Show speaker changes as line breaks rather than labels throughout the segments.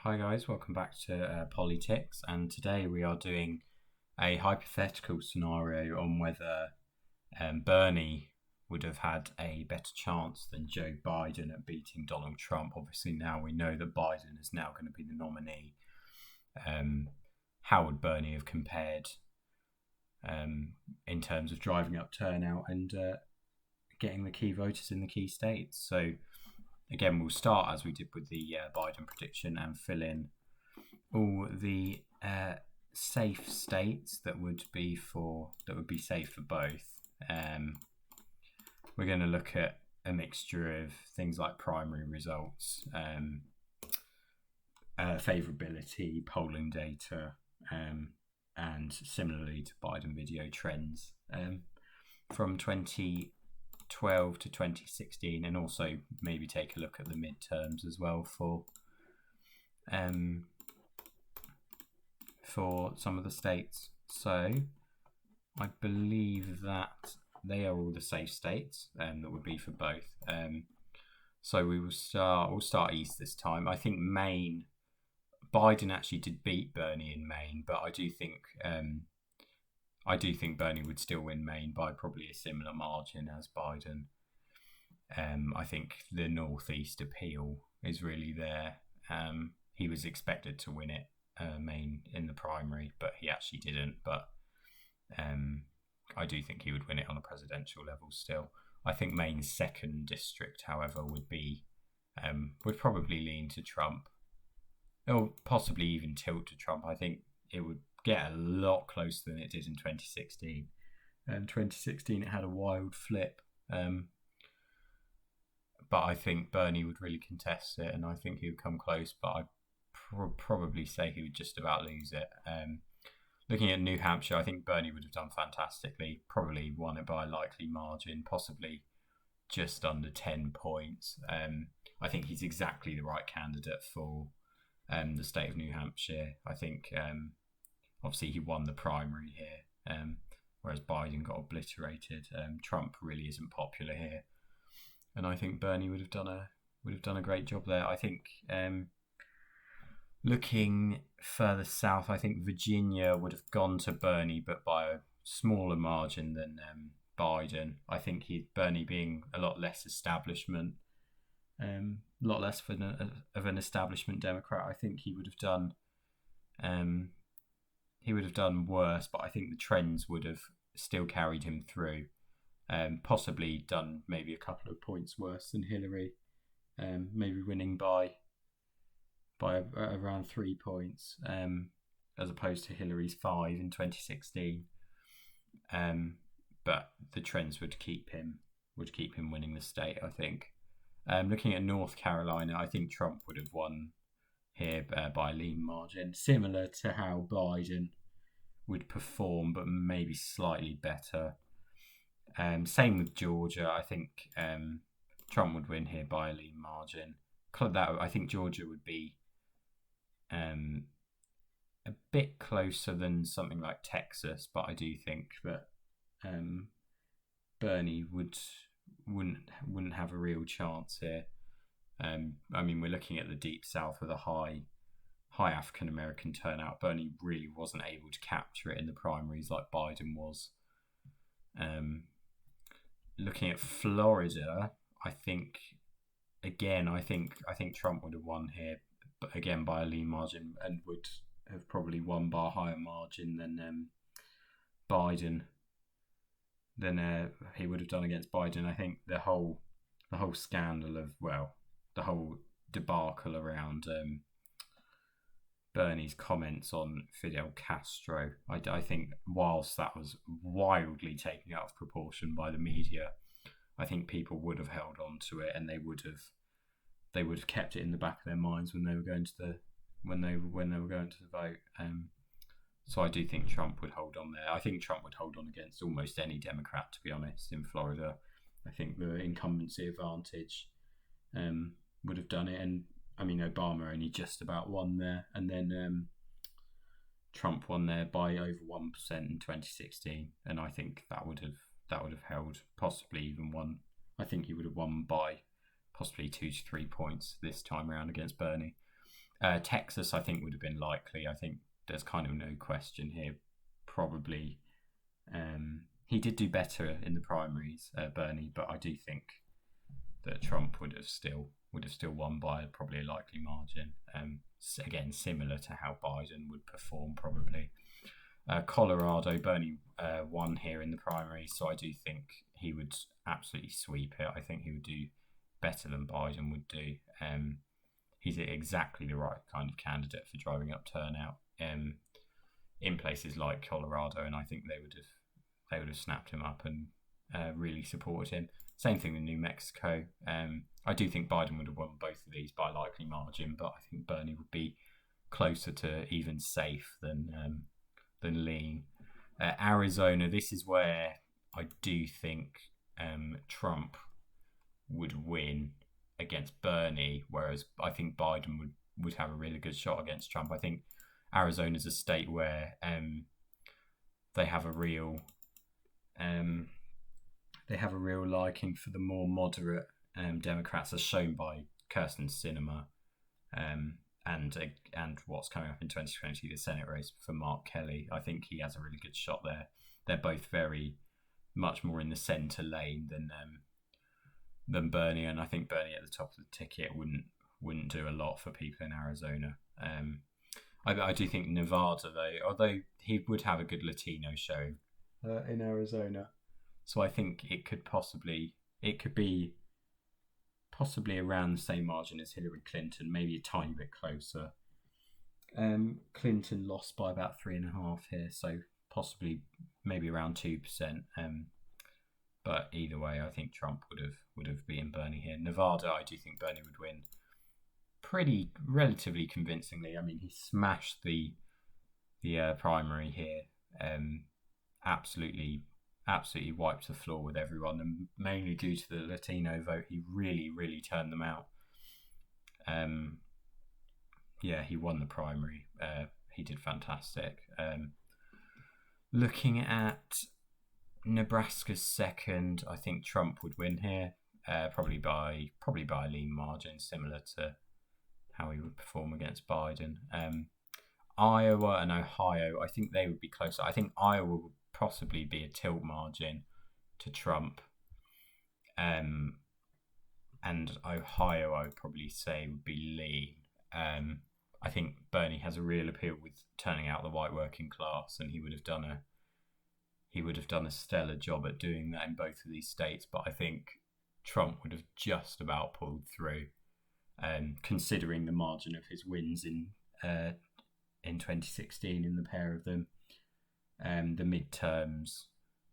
Hi guys, welcome back to Politics, and today we are doing a hypothetical scenario on whether Bernie would have had a better chance than Joe Biden at beating Donald Trump. Obviously, now we know that Biden is now going to be the nominee. How would Bernie have compared in terms of driving up turnout and getting the key voters in the key states? So again, we'll start as we did with the Biden prediction and fill in all the safe states that would be safe for both. We're going to look at a mixture of things like primary results, favourability, polling data, and similarly to Biden video trends from 2012 to 2016, and also maybe take a look at the midterms as well for some of the states. So I believe that they are all the safe states that would be for both. So we'll start east this time. I think Maine, Biden actually did beat Bernie in Maine, but I do think Bernie would still win Maine by probably a similar margin as Biden. I think the Northeast appeal is really there. He was expected to win it, Maine, in the primary, but he actually didn't. But I do think he would win it on a presidential level still. I think Maine's second district, however, would probably lean to Trump, or possibly even tilt to Trump. I think it would get a lot closer than it did in 2016. 2016 it had a wild flip, but I think Bernie would really contest it, and I think he would come close, but I'd probably say he would just about lose it. Looking at New Hampshire, I think Bernie would have done fantastically, probably won it by a likely margin, possibly just under 10 points. I think he's exactly the right candidate for the state of New Hampshire. I think obviously he won the primary here, whereas Biden got obliterated. Trump really isn't popular here, and I think Bernie would have done a great job there. I think looking further south, I think Virginia would have gone to Bernie, but by a smaller margin than Biden. I think Bernie being a lot less establishment, a lot less of an establishment Democrat. I think he would have done. He would have done worse, but I think the trends would have still carried him through. Possibly done maybe a couple of points worse than Hillary, maybe winning by around 3 points, as opposed to Hillary's 5 in 2016. But the trends would keep him winning the state, I think. Looking at North Carolina, I think Trump would have won here by a lean margin, similar to how Biden would perform, but maybe slightly better. Same with Georgia. I think Trump would win here by a lean margin. I think Georgia would be a bit closer than something like Texas, but I do think that Bernie wouldn't have a real chance here. I mean, we're looking at the Deep South with a high African American turnout. Bernie really wasn't able to capture it in the primaries like Biden was. Looking at Florida, I think Trump would have won here, but again by a lean margin, and would have probably won by a higher margin than Biden. Than he would have done against Biden. I think the whole scandal of, the whole debacle around Bernie's comments on Fidel Castro, I think whilst that was wildly taken out of proportion by the media, I think people would have held on to it, and they would have kept it in the back of their minds when they were going to the vote. So I do think Trump would hold on there. I think Trump would hold on against almost any Democrat, to be honest, in Florida. I think the incumbency advantage would have done it. And I mean, Obama only just about won there, and then Trump won there by over 1% in 2016, and I think that would have held, possibly even won. I think he would have won by possibly 2 to 3 points this time around against Bernie. Texas, I think, would have been likely. I think there's kind of no question here. Probably, he did do better in the primaries, Bernie, but I do think that Trump would have still won by probably a likely margin. Again, similar to how Biden would perform probably. Colorado, Bernie won here in the primary, so I do think he would absolutely sweep it. I think he would do better than Biden would do. He's exactly the right kind of candidate for driving up turnout in places like Colorado, and I think they would have snapped him up and really supported him. Same thing with New Mexico. I do think Biden would have won both of these by likely margin, but I think Bernie would be closer to even safe than lean. Arizona, this is where I do think Trump would win against Bernie, whereas I think Biden would have a really good shot against Trump. I think Arizona's a state where they have a real liking for the more moderate Democrats, as shown by Kirsten Sinema, and what's coming up in 2020, the Senate race for Mark Kelly. I think he has a really good shot there. They're both very much more in the centre lane than Bernie, and I think Bernie at the top of the ticket wouldn't do a lot for people in Arizona. I do think Nevada, though, although he would have a good Latino showing in Arizona, so I think it could be possibly around the same margin as Hillary Clinton, maybe a tiny bit closer. Clinton lost by about 3.5 here, so possibly maybe around 2%. But either way, I think Trump would have beaten Bernie here. Nevada, I do think Bernie would win pretty relatively convincingly. I mean, he smashed the primary here. Absolutely wiped the floor with everyone, and mainly due to the Latino vote, he really turned them out. He won the primary. He did fantastic. Looking at Nebraska's second, I think Trump would win here, probably by a lean margin, similar to how he would perform against Biden. Iowa and Ohio, I think they would be closer. I think Iowa would possibly be a tilt margin to Trump. And Ohio, I would probably say, would be lean. I think Bernie has a real appeal with turning out the white working class, and he would have done a stellar job at doing that in both of these states. But I think Trump would have just about pulled through, considering the margin of his wins in 2016 in the pair of them. The midterms,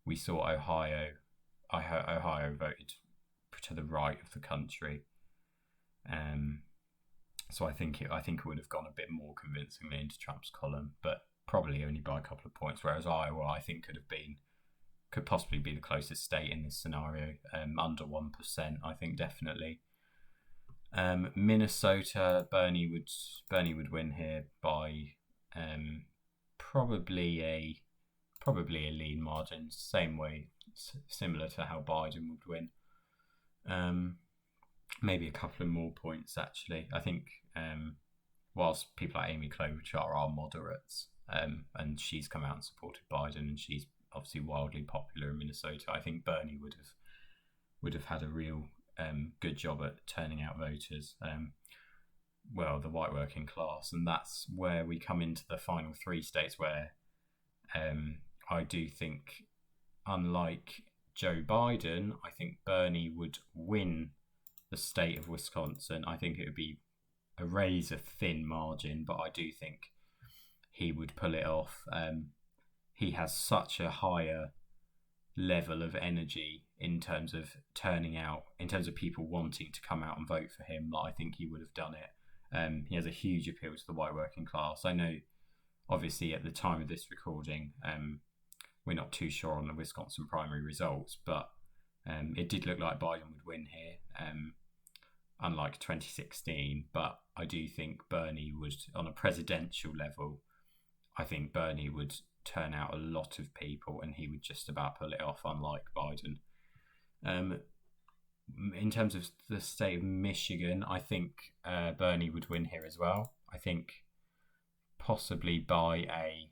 we saw Ohio voted to the right of the country, so I think it would have gone a bit more convincingly into Trump's column, but probably only by a couple of points. Whereas Iowa, I think, could possibly be the closest state in this scenario, under 1%. I think definitely. Minnesota, Bernie would win here by probably a lean margin, similar to how Biden would win. Maybe a couple of more points actually. I think whilst people like Amy Klobuchar are moderates, and she's come out and supported Biden, and she's obviously wildly popular in Minnesota, I think Bernie would have had a real good job at turning out voters. The white working class, and that's where we come into the final three states where I do think, unlike Joe Biden, I think Bernie would win the state of Wisconsin. I think it would be a razor thin margin, but I do think he would pull it off. He has such a higher level of energy in terms of turning out, in terms of people wanting to come out and vote for him, that I think he would have done it. He has a huge appeal to the white working class. I know, obviously, at the time of this recording, we're not too sure on the Wisconsin primary results, but it did look like Biden would win here, unlike 2016. But I do think Bernie would, on a presidential level, I think Bernie would turn out a lot of people, and he would just about pull it off, unlike Biden. In terms of the state of Michigan, I think Bernie would win here as well. I think possibly by a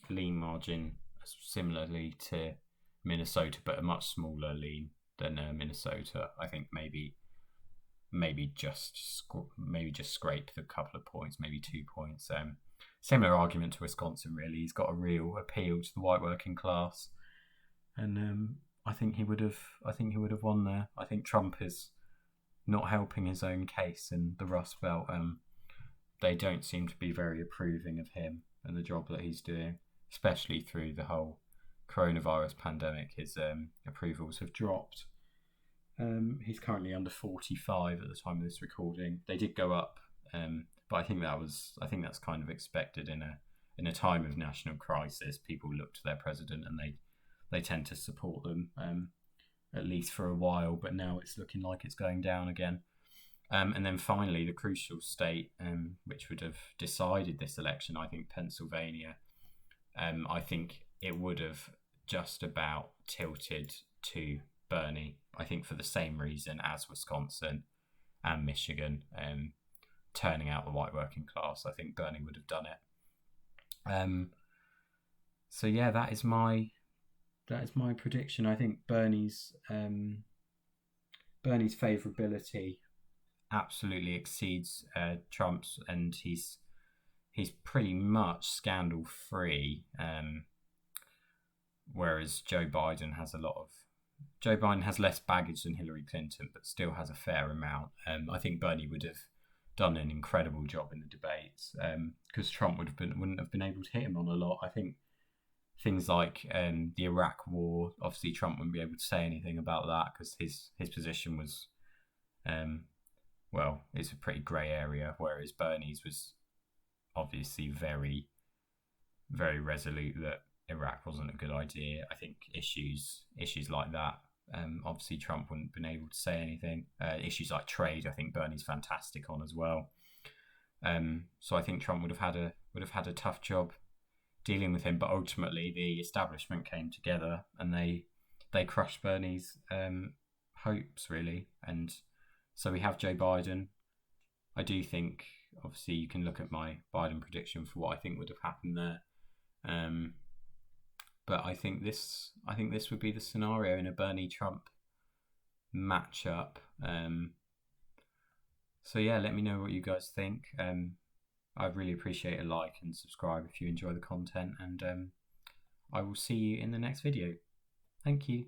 lean margin, similarly to Minnesota, but a much smaller lean than Minnesota. I think maybe just scrape the couple of points, maybe 2 points. Similar argument to Wisconsin, really. He's got a real appeal to the white working class, and I think he would have won there. I think Trump is not helping his own case in the Rust Belt. They don't seem to be very approving of him and the job that he's doing, especially through the whole coronavirus pandemic. His approvals have dropped. He's currently under 45 at the time of this recording. They did go up, but I think that's kind of expected in a time of national crisis. People look to their president and they tend to support them, at least for a while. But now it's looking like it's going down again. And then finally, the crucial state, which would have decided this election, I think Pennsylvania. I think it would have just about tilted to Bernie. I think for the same reason as Wisconsin and Michigan, turning out the white working class. I think Bernie would have done it. So yeah, that is my prediction. I think Bernie's favourability absolutely exceeds Trump's, and he's pretty much scandal free. Whereas Joe Biden has less baggage than Hillary Clinton, but still has a fair amount. I think Bernie would have done an incredible job in the debates, because Trump wouldn't have been able to hit him on a lot. I think things like the Iraq War, obviously Trump wouldn't be able to say anything about that because his position was, it's a pretty grey area, whereas Bernie's was obviously very, very resolute that Iraq wasn't a good idea. I think issues like that, obviously Trump wouldn't have been able to say anything. Issues like trade, I think Bernie's fantastic on as well. So I think Trump would have had a tough job dealing with him, but ultimately the establishment came together and they crushed Bernie's hopes, really. And so we have Joe Biden. I do think, obviously, you can look at my Biden prediction for what I think would have happened there. But I think this would be the scenario in a Bernie-Trump matchup. So yeah, let me know what you guys think. I'd really appreciate a like and subscribe if you enjoy the content, and I will see you in the next video. Thank you.